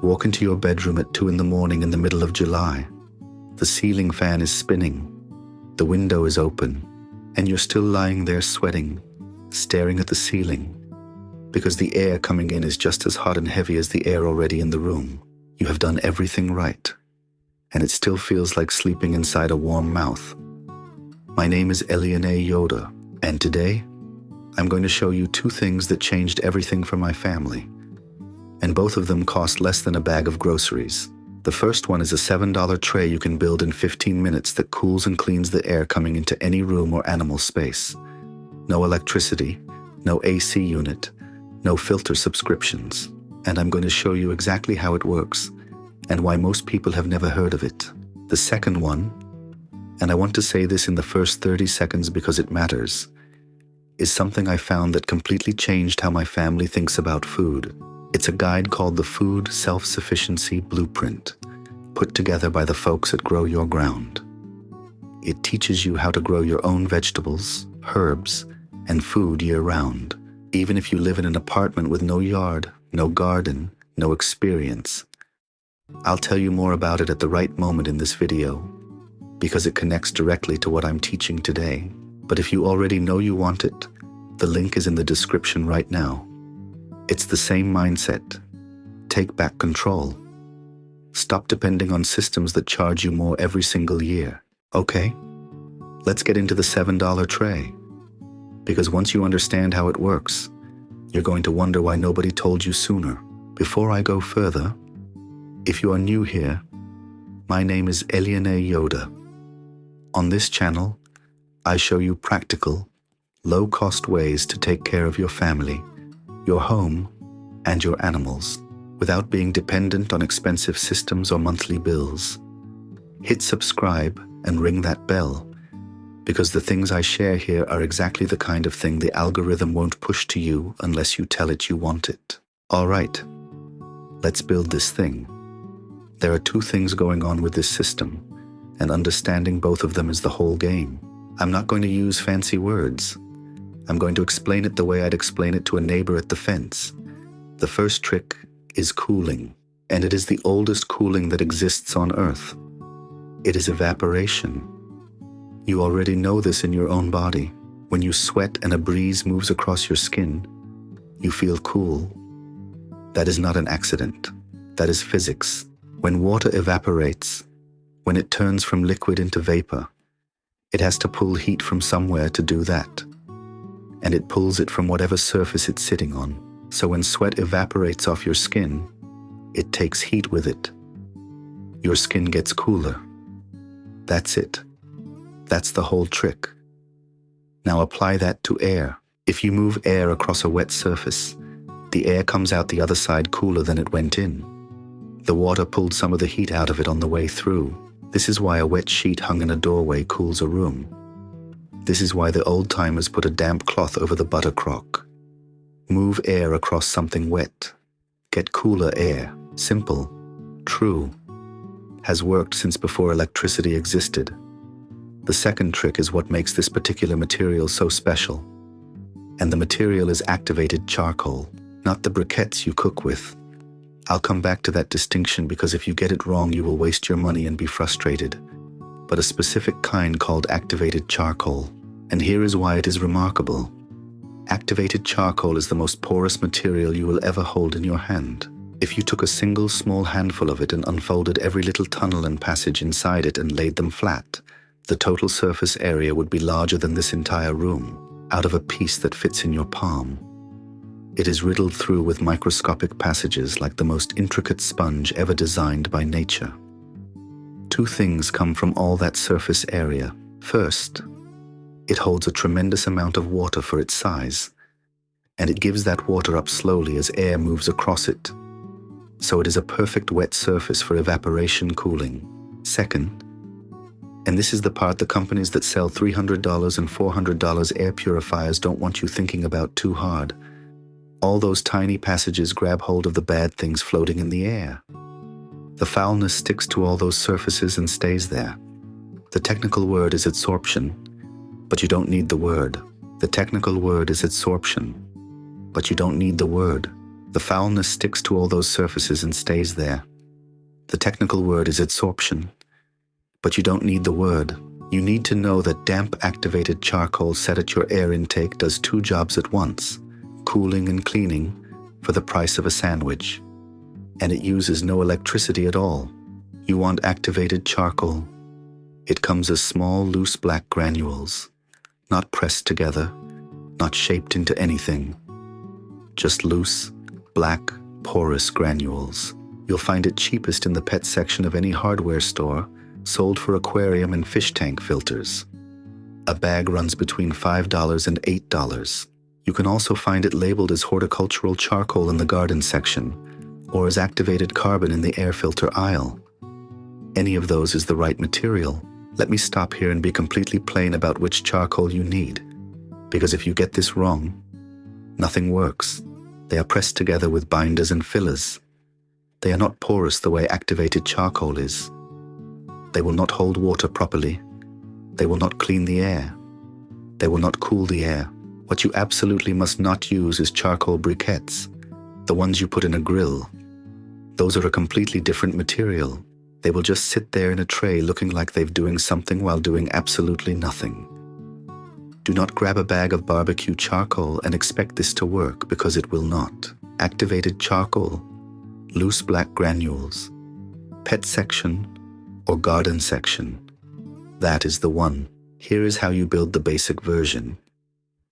Walk into your bedroom at 2 in the morning in the middle of July. The ceiling fan is spinning, the window is open, and you're still lying there sweating, staring at the ceiling, because the air coming in is just as hot and heavy as the air already in the room. You have done everything right, and it still feels like sleeping inside a warm mouth. My name is Eliane Yoda, and today, I'm going to show you 2 things that changed everything for my family, and both of them cost less than a bag of groceries. The first one is a $7 tray you can build in 15 minutes that cools and cleans the air coming into any room or animal space. No electricity, no AC unit, no filter subscriptions. And I'm going to show you exactly how it works and why most people have never heard of it. The second one, and I want to say this in the first 30 seconds because it matters, is something I found that completely changed how my family thinks about food. It's a guide called the Food Self-Sufficiency Blueprint, put together by the folks at Grow Your Ground. It teaches you how to grow your own vegetables, herbs, and food year-round, even if you live in an apartment with no yard, no garden, no experience. I'll tell you more about it at the right moment in this video, because it connects directly to what I'm teaching today. But if you already know you want it, the link is in the description right now. It's the same mindset. Take back control. Stop depending on systems that charge you more every single year. Okay, let's get into the $7 tray. Because once you understand how it works, you're going to wonder why nobody told you sooner. Before I go further, if you are new here, my name is Eliane Yoda. On this channel, I show you practical, low-cost ways to take care of your family, your home, and your animals without being dependent on expensive systems or monthly bills. Hit subscribe and ring that bell, because the things I share here are exactly the kind of thing the algorithm won't push to you unless you tell it you want it. All right, let's build this thing. There are 2 things going on with this system, and understanding both of them is the whole game. I'm not going to use fancy words. I'm going to explain it the way I'd explain it to a neighbor at the fence. The first trick is cooling, and it is the oldest cooling that exists on Earth. It is evaporation. You already know this in your own body. When you sweat and a breeze moves across your skin, you feel cool. That is not an accident. That is physics. When water evaporates, when it turns from liquid into vapor, it has to pull heat from somewhere to do that. And it pulls it from whatever surface it's sitting on. So when sweat evaporates off your skin, it takes heat with it. Your skin gets cooler. That's it. That's the whole trick. Now apply that to air. If you move air across a wet surface, the air comes out the other side cooler than it went in. The water pulled some of the heat out of it on the way through. This is why a wet sheet hung in a doorway cools a room. This is why the old-timers put a damp cloth over the butter crock. Move air across something wet. Get cooler air. Simple. True. Has worked since before electricity existed. The second trick is what makes this particular material so special. And the material is activated charcoal, not the briquettes you cook with. I'll come back to that distinction because if you get it wrong, you will waste your money and be frustrated. But a specific kind called activated charcoal. And here is why it is remarkable. Activated charcoal is the most porous material you will ever hold in your hand. If you took a single small handful of it and unfolded every little tunnel and passage inside it and laid them flat, the total surface area would be larger than this entire room, out of a piece that fits in your palm. It is riddled through with microscopic passages like the most intricate sponge ever designed by nature. 2 things come from all that surface area. First, it holds a tremendous amount of water for its size, and it gives that water up slowly as air moves across it. So it is a perfect wet surface for evaporation cooling. Second, and this is the part the companies that sell $300 and $400 air purifiers don't want you thinking about too hard. All those tiny passages grab hold of the bad things floating in the air. The foulness sticks to all those surfaces and stays there. The technical word is adsorption, but you don't need the word. The technical word is adsorption, but you don't need the word. The foulness sticks to all those surfaces and stays there. The technical word is adsorption. But you don't need the word. You need to know that damp-activated charcoal set at your air intake does two jobs at once, cooling and cleaning, for the price of a sandwich. And it uses no electricity at all. You want activated charcoal. It comes as small, loose black granules, not pressed together, not shaped into anything. Just loose, black, porous granules. You'll find it cheapest in the pet section of any hardware store, sold for aquarium and fish tank filters. A bag runs between $5 and $8. You can also find it labeled as horticultural charcoal in the garden section, or as activated carbon in the air filter aisle. Any of those is the right material. Let me stop here and be completely plain about which charcoal you need. Because if you get this wrong, nothing works. They are pressed together with binders and fillers. They are not porous the way activated charcoal is. They will not hold water properly. They will not clean the air. They will not cool the air. What you absolutely must not use is charcoal briquettes, the ones you put in a grill. Those are a completely different material. They will just sit there in a tray looking like they're doing something while doing absolutely nothing. Do not grab a bag of barbecue charcoal and expect this to work, because it will not. Activated charcoal, loose black granules, pet section or garden section. That is the one. Here is how you build the basic version.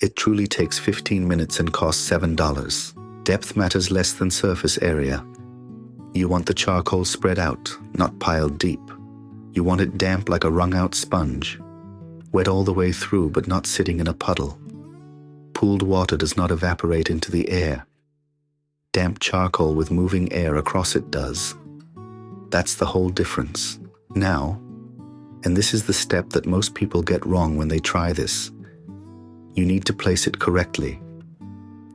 It truly takes 15 minutes and costs $7. Depth matters less than surface area. You want the charcoal spread out, not piled deep. You want it damp like a wrung-out sponge. Wet all the way through, but not sitting in a puddle. Pooled water does not evaporate into the air. Damp charcoal with moving air across it does. That's the whole difference. Now, and this is the step that most people get wrong when they try this, you need to place it correctly.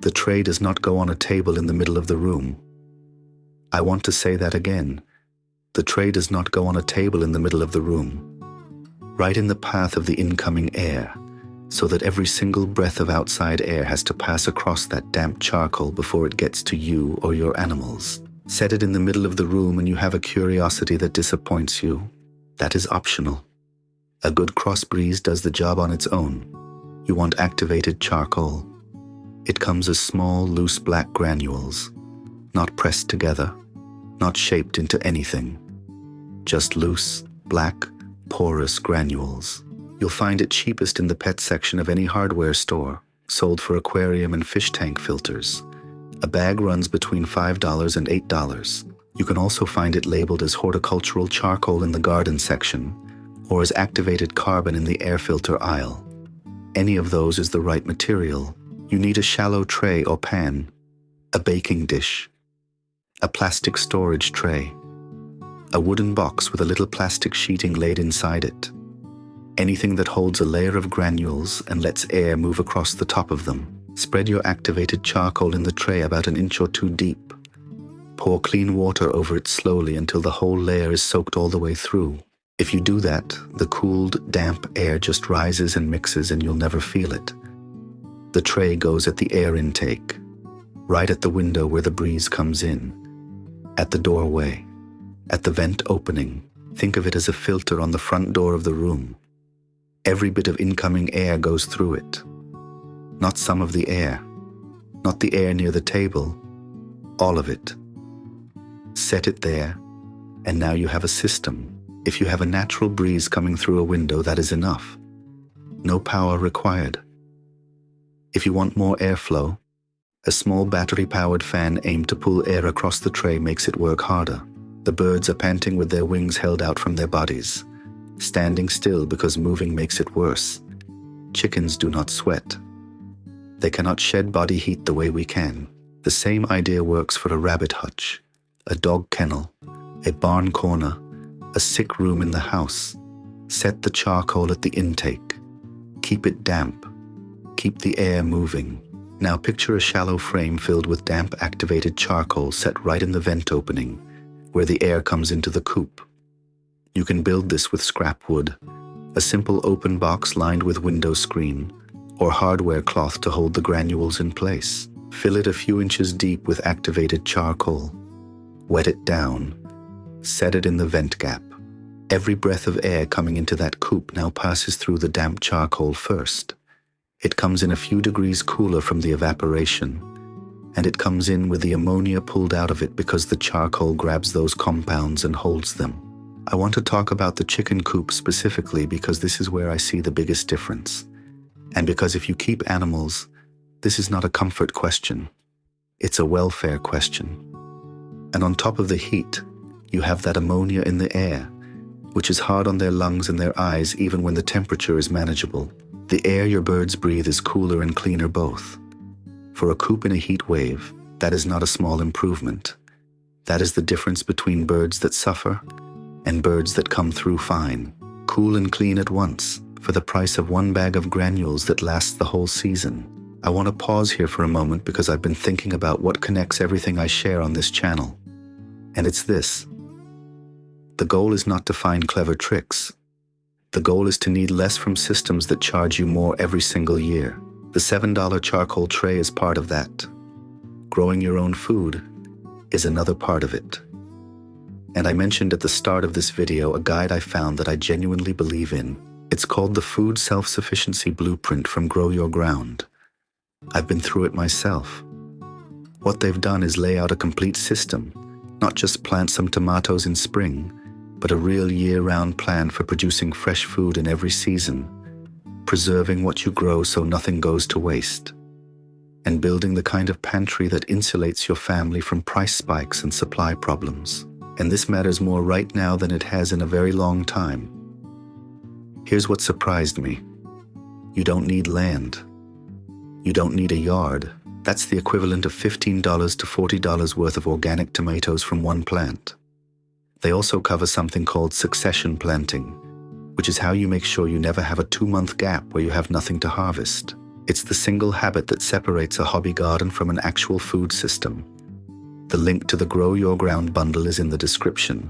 The tray does not go on a table in the middle of the room. I want to say that again. The tray does not go on a table in the middle of the room. Right in the path of the incoming air, so that every single breath of outside air has to pass across that damp charcoal before it gets to you or your animals. Set it in the middle of the room and you have a curiosity that disappoints you. That is optional. A good cross breeze does the job on its own. You want activated charcoal. It comes as small, loose black granules, not pressed together, not shaped into anything. Just loose, black, porous granules. You'll find it cheapest in the pet section of any hardware store, sold for aquarium and fish tank filters. A bag runs between $5 and $8. You can also find it labeled as horticultural charcoal in the garden section, or as activated carbon in the air filter aisle. Any of those is the right material. You need a shallow tray or pan, a baking dish, a plastic storage tray, a wooden box with a little plastic sheeting laid inside it. Anything that holds a layer of granules and lets air move across the top of them. Spread your activated charcoal in the tray about an inch or two deep. Pour clean water over it slowly until the whole layer is soaked all the way through. If you do that, the cooled, damp air just rises and mixes and you'll never feel it. The tray goes at the air intake, right at the window where the breeze comes in, at the doorway, at the vent opening. Think of it as a filter on the front door of the room. Every bit of incoming air goes through it. Not some of the air, not the air near the table, all of it. Set it there, and now you have a system. If you have a natural breeze coming through a window, that is enough. No power required. If you want more airflow, a small battery-powered fan aimed to pull air across the tray makes it work harder. The birds are panting with their wings held out from their bodies, standing still because moving makes it worse. Chickens do not sweat. They cannot shed body heat the way we can. The same idea works for a rabbit hutch, a dog kennel, a barn corner, a sick room in the house. Set the charcoal at the intake. Keep it damp. Keep the air moving. Now picture a shallow frame filled with damp activated charcoal set right in the vent opening, where the air comes into the coop. You can build this with scrap wood, a simple open box lined with window screen, or hardware cloth to hold the granules in place. Fill it a few inches deep with activated charcoal. Wet it down. Set it in the vent gap. Every breath of air coming into that coop now passes through the damp charcoal first. It comes in a few degrees cooler from the evaporation, and it comes in with the ammonia pulled out of it because the charcoal grabs those compounds and holds them. I want to talk about the chicken coop specifically because this is where I see the biggest difference. And because if you keep animals, this is not a comfort question. It's a welfare question. And on top of the heat, you have that ammonia in the air, which is hard on their lungs and their eyes even when the temperature is manageable. The air your birds breathe is cooler and cleaner both. For a coop in a heat wave, that is not a small improvement. That is the difference between birds that suffer and birds that come through fine. Cool and clean at once, for the price of one bag of granules that lasts the whole season. I want to pause here for a moment because I've been thinking about what connects everything I share on this channel. And it's this. The goal is not to find clever tricks. The goal is to need less from systems that charge you more every single year. The $7 charcoal tray is part of that. Growing your own food is another part of it. And I mentioned at the start of this video a guide I found that I genuinely believe in. It's called the Food Self-Sufficiency Blueprint from Grow Your Ground. I've been through it myself. What they've done is lay out a complete system, not just plant some tomatoes in spring, but a real year-round plan for producing fresh food in every season, preserving what you grow so nothing goes to waste, and building the kind of pantry that insulates your family from price spikes and supply problems. And this matters more right now than it has in a very long time. Here's what surprised me. You don't need land. You don't need a yard. That's the equivalent of $15 to $40 worth of organic tomatoes from one plant. They also cover something called succession planting, which is how you make sure you never have a 2-month gap where you have nothing to harvest. It's the single habit that separates a hobby garden from an actual food system. The link to the Grow Your Ground bundle is in the description.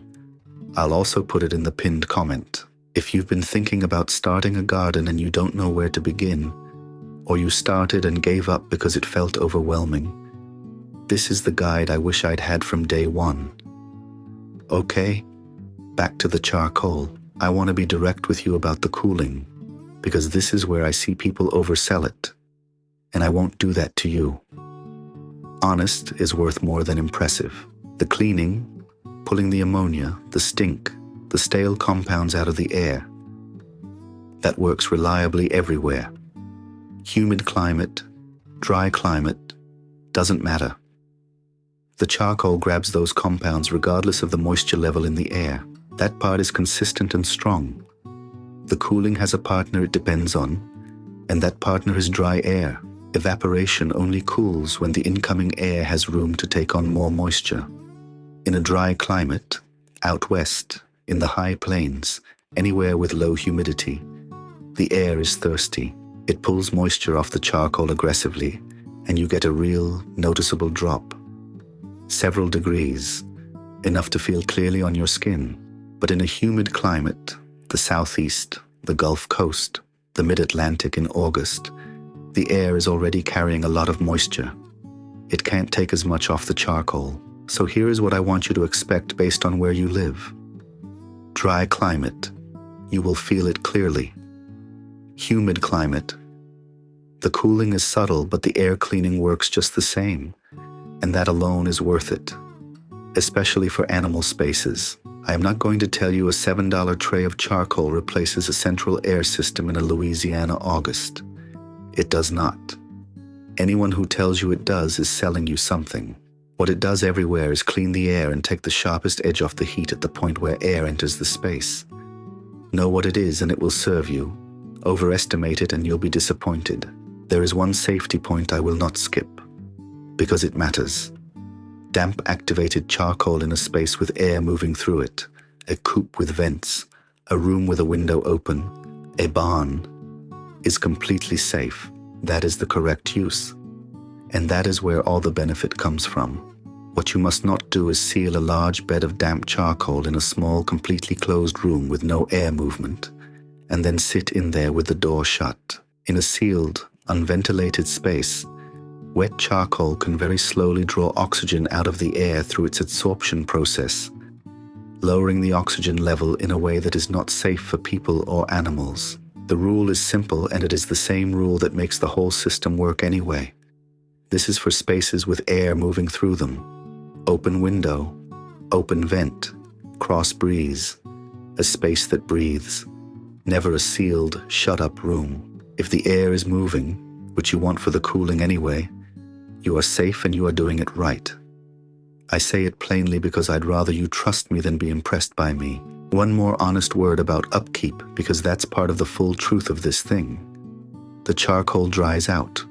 I'll also put it in the pinned comment. If you've been thinking about starting a garden and you don't know where to begin, or you started and gave up because it felt overwhelming, this is the guide I wish I'd had from day one. Okay, back to the charcoal. I want to be direct with you about the cooling, because this is where I see people oversell it, and I won't do that to you. Honest is worth more than impressive. The cleaning, pulling the ammonia, the stink, the stale compounds out of the air, that works reliably everywhere. Humid climate, dry climate, doesn't matter. The charcoal grabs those compounds regardless of the moisture level in the air. That part is consistent and strong. The cooling has a partner it depends on, and that partner is dry air. Evaporation only cools when the incoming air has room to take on more moisture. In a dry climate, out west, in the high plains, anywhere with low humidity, the air is thirsty. It pulls moisture off the charcoal aggressively, and you get a real, noticeable drop. Several degrees, enough to feel clearly on your skin. But in a humid climate, the southeast, the Gulf Coast, the mid-Atlantic in August, the air is already carrying a lot of moisture. It can't take as much off the charcoal. So here is what I want you to expect based on where you live. Dry climate, you will feel it clearly. Humid climate, the cooling is subtle, but the air cleaning works just the same, and that alone is worth it, especially for animal spaces. I am not going to tell you a $7 tray of charcoal replaces a central air system in a Louisiana August. It does not. Anyone who tells you it does is selling you something. What it does everywhere is clean the air and take the sharpest edge off the heat at the point where air enters the space. Know what it is and it will serve you. Overestimate it and you'll be disappointed. There is one safety point I will not skip, because it matters. Damp activated charcoal in a space with air moving through it, a coop with vents, a room with a window open, a barn, is completely safe. That is the correct use. And that is where all the benefit comes from. What you must not do is seal a large bed of damp charcoal in a small, completely closed room with no air movement, and then sit in there with the door shut. In a sealed, unventilated space, Wet charcoal can very slowly draw oxygen out of the air through its absorption process, lowering the oxygen level in a way that is not safe for people or animals. The rule is simple, and it is the same rule that makes the whole system work anyway. This is for spaces with air moving through them. Open window, open vent, cross breeze, a space that breathes, never a sealed, shut-up room. If the air is moving, which you want for the cooling anyway, you are safe and you are doing it right. I say it plainly because I'd rather you trust me than be impressed by me. One more honest word about upkeep, because that's part of the full truth of this thing. The charcoal dries out.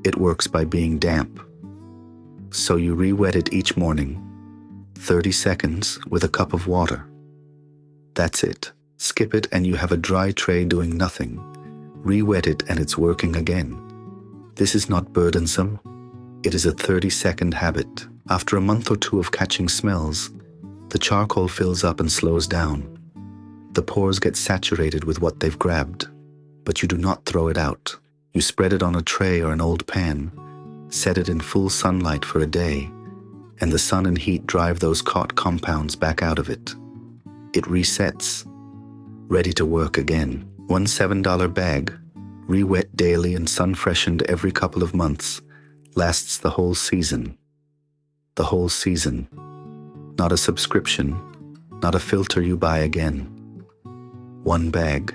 It works by being damp. So you re-wet it each morning, 30 seconds with a cup of water. That's it. Skip it and you have a dry tray doing nothing. Re-wet it and it's working again. This is not burdensome. It is a 30-second habit. After a month or two of catching smells, the charcoal fills up and slows down. The pores get saturated with what they've grabbed, but you do not throw it out. You spread it on a tray or an old pan, set it in full sunlight for a day, and the sun and heat drive those caught compounds back out of it. It resets, ready to work again. One $7 bag, re-wet daily and sun-freshened every couple of months, lasts the whole season. The whole season. Not a subscription, not a filter you buy again. One bag.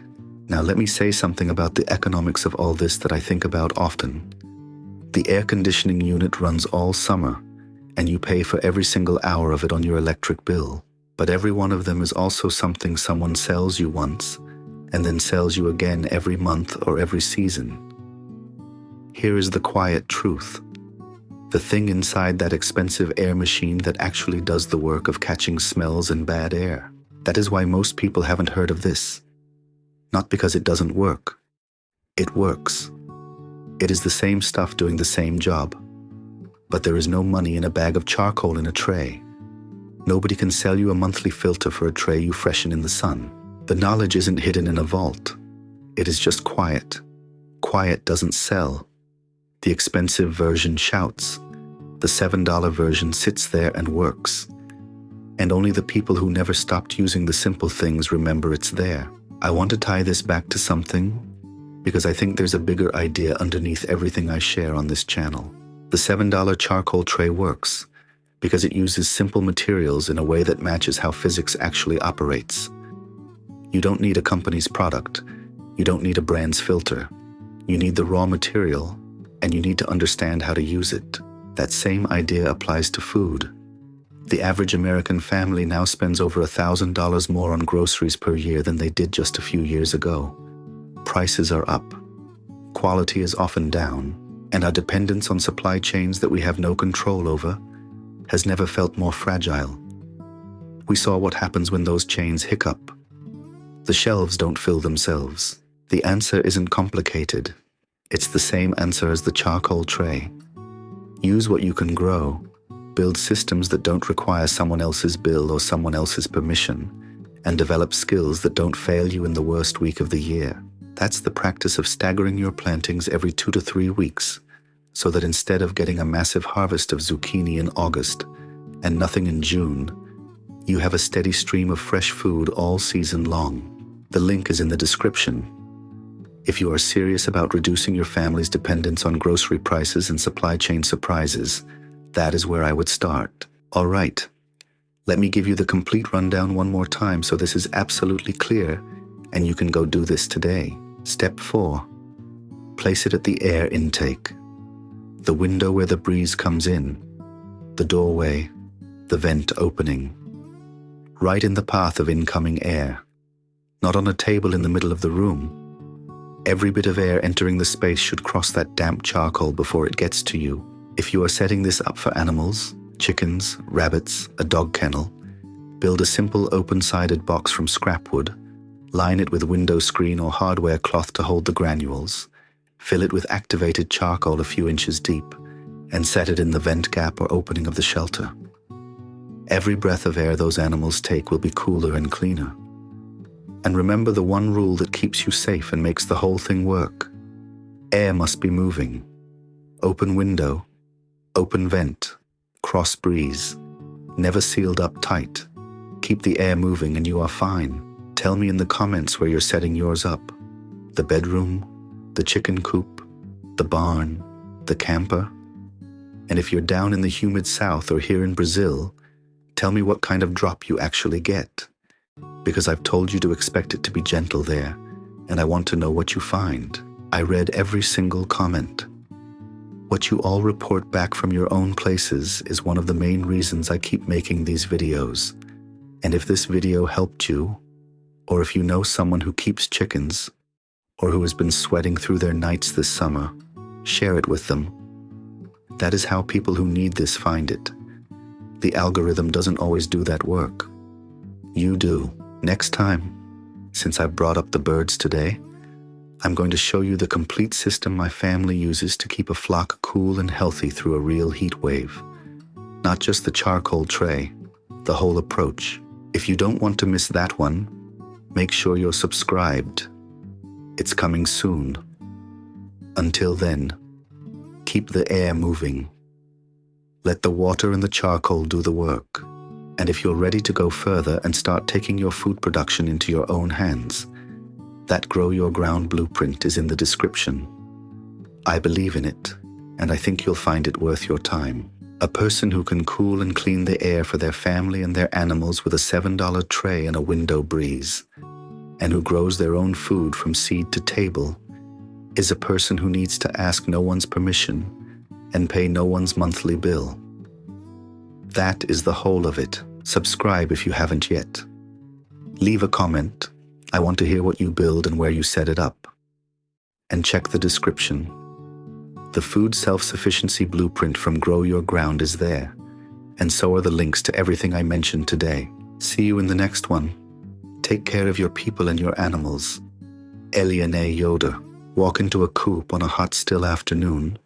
Now let me say something about the economics of all this that I think about often. The air conditioning unit runs all summer, and you pay for every single hour of it on your electric bill. But every one of them is also something someone sells you once, and then sells you again every month or every season. Here is the quiet truth. The thing inside that expensive air machine that actually does the work of catching smells and bad air. That is why most people haven't heard of this. Not because it doesn't work. It works. It is the same stuff doing the same job. But there is no money in a bag of charcoal in a tray. Nobody can sell you a monthly filter for a tray you freshen in the sun. The knowledge isn't hidden in a vault. It is just quiet. Quiet doesn't sell. The expensive version shouts. The $7 version sits there and works. And only the people who never stopped using the simple things remember it's there. I want to tie this back to something because I think there's a bigger idea underneath everything I share on this channel. The $7 charcoal tray works because it uses simple materials in a way that matches how physics actually operates. You don't need a company's product. You don't need a brand's filter. You need the raw material, and you need to understand how to use it. That same idea applies to food. The average American family now spends over $1,000 more on groceries per year than they did just a few years ago. Prices are up. Quality is often down, and our dependence on supply chains that we have no control over has never felt more fragile. We saw what happens when those chains hiccup. The shelves don't fill themselves. The answer isn't complicated. It's the same answer as the charcoal tray. Use what you can grow. Build systems that don't require someone else's bill or someone else's permission, and develop skills that don't fail you in the worst week of the year. That's the practice of staggering your plantings every 2 to 3 weeks, so that instead of getting a massive harvest of zucchini in August and nothing in June, you have a steady stream of fresh food all season long. The link is in the description. If you are serious about reducing your family's dependence on grocery prices and supply chain surprises, that is where I would start. All right, let me give you the complete rundown one more time so this is absolutely clear and you can go do this today. Step 4. Place it at the air intake. The window where the breeze comes in. The doorway, the vent opening. Right in the path of incoming air. Not on a table in the middle of the room. Every bit of air entering the space should cross that damp charcoal before it gets to you. If you are setting this up for animals, chickens, rabbits, a dog kennel, build a simple open-sided box from scrap wood, line it with window screen or hardware cloth to hold the granules, fill it with activated charcoal a few inches deep, and set it in the vent gap or opening of the shelter. Every breath of air those animals take will be cooler and cleaner. And remember the one rule that keeps you safe and makes the whole thing work. Air must be moving. Open window, Open vent, cross breeze, never sealed up tight. Keep the air moving and you are fine. Tell me in the comments where you're setting yours up. The bedroom, the chicken coop, the barn, the camper. And if you're down in the humid south or here in Brazil, tell me what kind of drop you actually get. Because I've told you to expect it to be gentle there, and I want to know what you find. I read every single comment. What you all report back from your own places is one of the main reasons I keep making these videos. And if this video helped you, or if you know someone who keeps chickens, or who has been sweating through their nights this summer, share it with them. That is how people who need this find it. The algorithm doesn't always do that work. You do. Next time, since I brought up the birds today, I'm going to show you the complete system my family uses to keep a flock cool and healthy through a real heat wave. Not just the charcoal tray, the whole approach. If you don't want to miss that one, make sure you're subscribed. It's coming soon. Until then, keep the air moving. Let the water and the charcoal do the work. And if you're ready to go further and start taking your food production into your own hands, that Grow Your Ground blueprint is in the description. I believe in it, and I think you'll find it worth your time. A person who can cool and clean the air for their family and their animals with a $7 tray and a window breeze, and who grows their own food from seed to table, is a person who needs to ask no one's permission and pay no one's monthly bill. That is the whole of it. Subscribe if you haven't yet. Leave a comment. I want to hear what you build and where you set it up. And check the description. The Food Self-Sufficiency Blueprint from Grow Your Ground is there, and so are the links to everything I mentioned today. See you in the next one. Take care of your people and your animals. Eliane Yoder. Walk into a coop on a hot, still afternoon,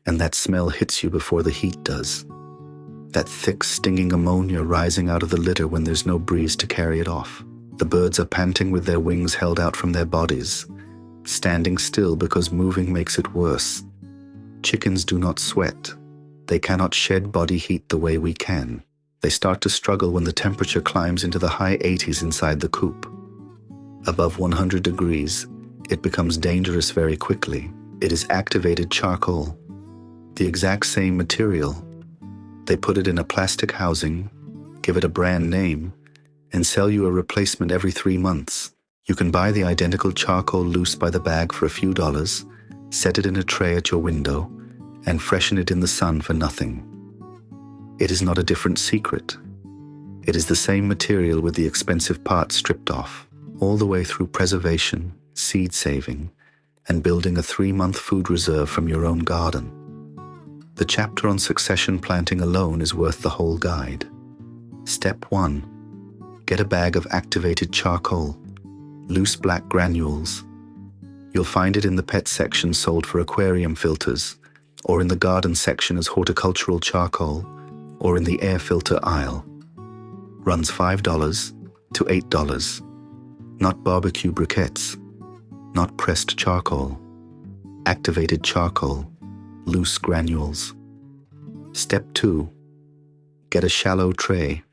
and that smell hits you before the heat does. That thick, stinging ammonia rising out of the litter when there's no breeze to carry it off. The birds are panting with their wings held out from their bodies, standing still because moving makes it worse. Chickens do not sweat. They cannot shed body heat the way we can. They start to struggle when the temperature climbs into the high 80s inside the coop. Above 100 degrees, it becomes dangerous very quickly. It is activated charcoal, the exact same material. They put it in a plastic housing, give it a brand name, and sell you a replacement every 3 months. You can buy the identical charcoal loose by the bag for a few dollars, set it in a tray at your window, and freshen it in the sun for nothing. It is not a different secret. It is the same material with the expensive parts stripped off, all the way through preservation, seed saving, and building a 3-month food reserve from your own garden. The chapter on succession planting alone is worth the whole guide. Step 1. Get a bag of activated charcoal, loose black granules. You'll find it in the pet section sold for aquarium filters, or in the garden section as horticultural charcoal, or in the air filter aisle. Runs $5 to $8. Not barbecue briquettes, not pressed charcoal. Activated charcoal, loose granules. Step 2. Get a shallow tray,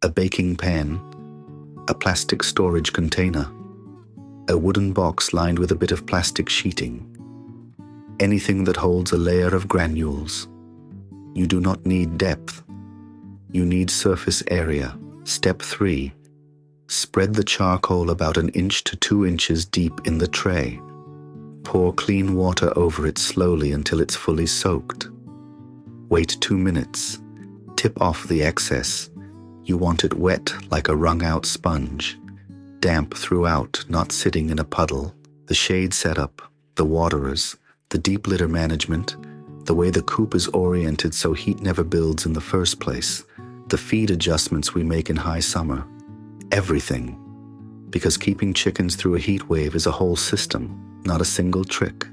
a baking pan, a plastic storage container, a wooden box lined with a bit of plastic sheeting. Anything that holds a layer of granules. You do not need depth. You need surface area. Step 3. Spread the charcoal about 1 inch to 2 inches deep in the tray. Pour clean water over it slowly until it's fully soaked. Wait 2 minutes. Tip off the excess. You want it wet like a wrung-out sponge. Damp throughout, not sitting in a puddle. The shade setup, the waterers, the deep litter management, the way the coop is oriented so heat never builds in the first place, the feed adjustments we make in high summer. Everything. Because keeping chickens through a heat wave is a whole system, not a single trick,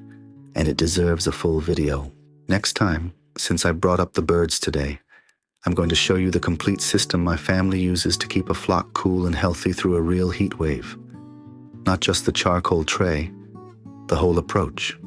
and it deserves a full video. Next time, since I brought up the birds today, I'm going to show you the complete system my family uses to keep a flock cool and healthy through a real heat wave. Not just the charcoal tray, the whole approach.